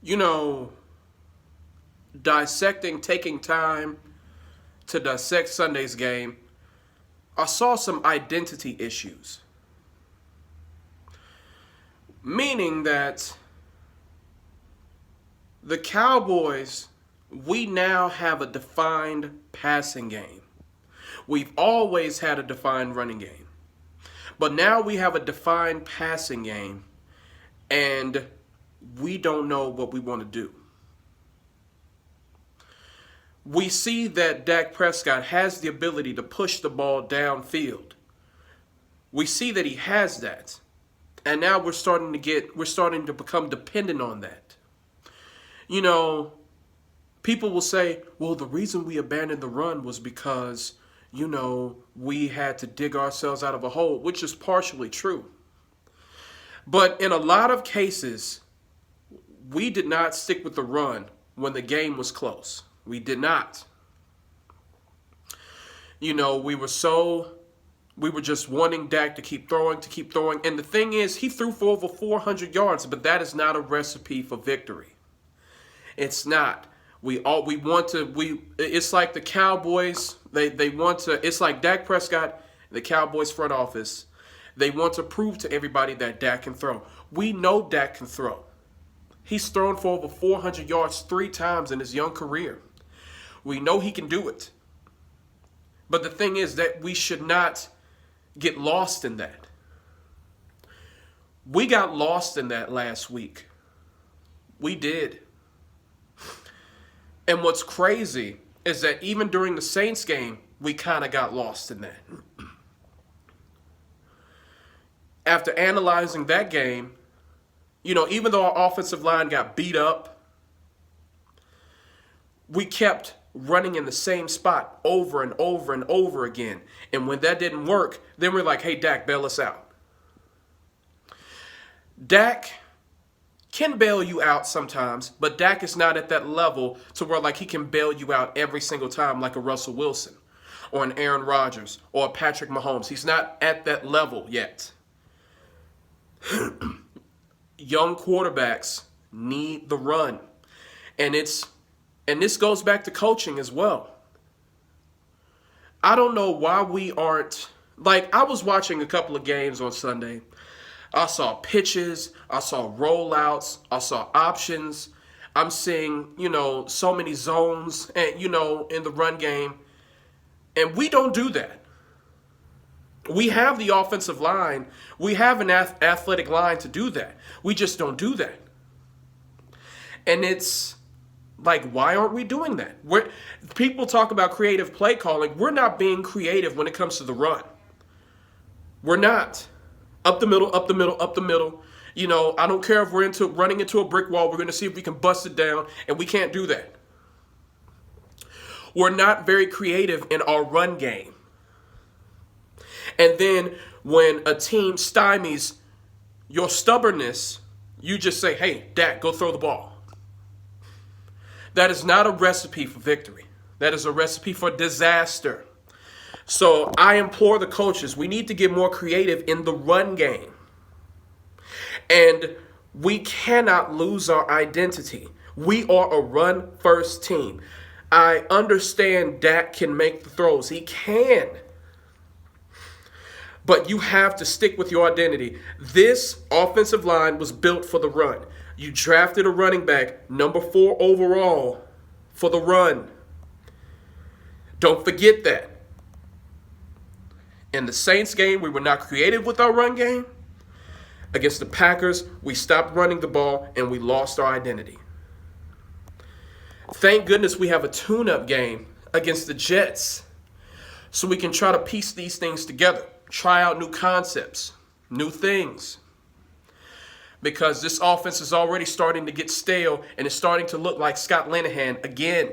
you know, taking time to dissect Sunday's game, I saw some identity issues. Meaning that the Cowboys, we now have a defined passing game. We've always had a defined running game. But now we have a defined passing game, and we don't know what we want to do. We see that Dak Prescott has the ability to push the ball downfield. We see that he has that. And now we're starting to become dependent on that. You know, people will say, well, the reason we abandoned the run was because, we had to dig ourselves out of a hole, which is partially true. But in a lot of cases, we did not stick with the run when the game was close. We did not. We were just wanting Dak to keep throwing. And the thing is, he threw for over 400 yards, but that is not a recipe for victory. It's not. It's like the Cowboys, it's like Dak Prescott, the Cowboys front office. They want to prove to everybody that Dak can throw. We know Dak can throw. He's thrown for over 400 yards 3 times in his young career. We know he can do it. But the thing is that we should not get lost in that. We got lost in that last week. We did. And what's crazy is that even during the Saints game, we kind of got lost in that. After analyzing that game, even though our offensive line got beat up, we kept running in the same spot over and over and over again. And when that didn't work, then we're like, hey, Dak, bail us out. Dak can bail you out sometimes, but Dak is not at that level to where he can bail you out every single time like a Russell Wilson or an Aaron Rodgers or a Patrick Mahomes. He's not at that level yet. Young quarterbacks need the run. And this goes back to coaching as well. I don't know why we aren't, I was watching a couple of games on Sunday. I saw pitches, I saw rollouts, I saw options. I'm seeing, so many zones and, in the run game. And we don't do that. We have the offensive line. We have an athletic line to do that. We just don't do that. And it's why aren't we doing that? People talk about creative play calling. We're not being creative when it comes to the run. We're not. Up the middle, up the middle, up the middle. I don't care if we're running into a brick wall. We're going to see if we can bust it down, and we can't do that. We're not very creative in our run game. And then when a team stymies your stubbornness, you just say, hey, Dak, go throw the ball. That is not a recipe for victory. That is a recipe for disaster. So I implore the coaches, we need to get more creative in the run game. And we cannot lose our identity. We are a run-first team. I understand Dak can make the throws. He can. But you have to stick with your identity. This offensive line was built for the run. You drafted a running back, number 4 overall, for the run. Don't forget that. In the Saints game, we were not creative with our run game. Against the Packers, we stopped running the ball and we lost our identity. Thank goodness we have a tune-up game against the Jets so we can try to piece these things together, try out new concepts, new things. Because this offense is already starting to get stale and it's starting to look like Scott Linehan again.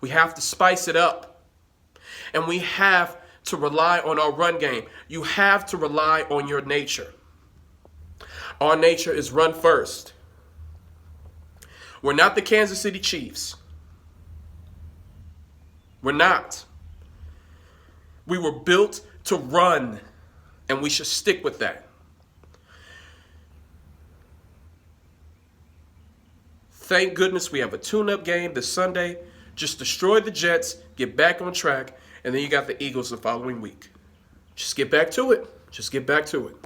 We have to spice it up. And we have to rely on our run game. You have to rely on your nature. Our nature is run first. We're not the Kansas City Chiefs. We're not. We were built to run, and we should stick with that. Thank goodness we have a tune-up game this Sunday. Just destroy the Jets, get back on track, and then you got the Eagles the following week. Just get back to it. Just get back to it.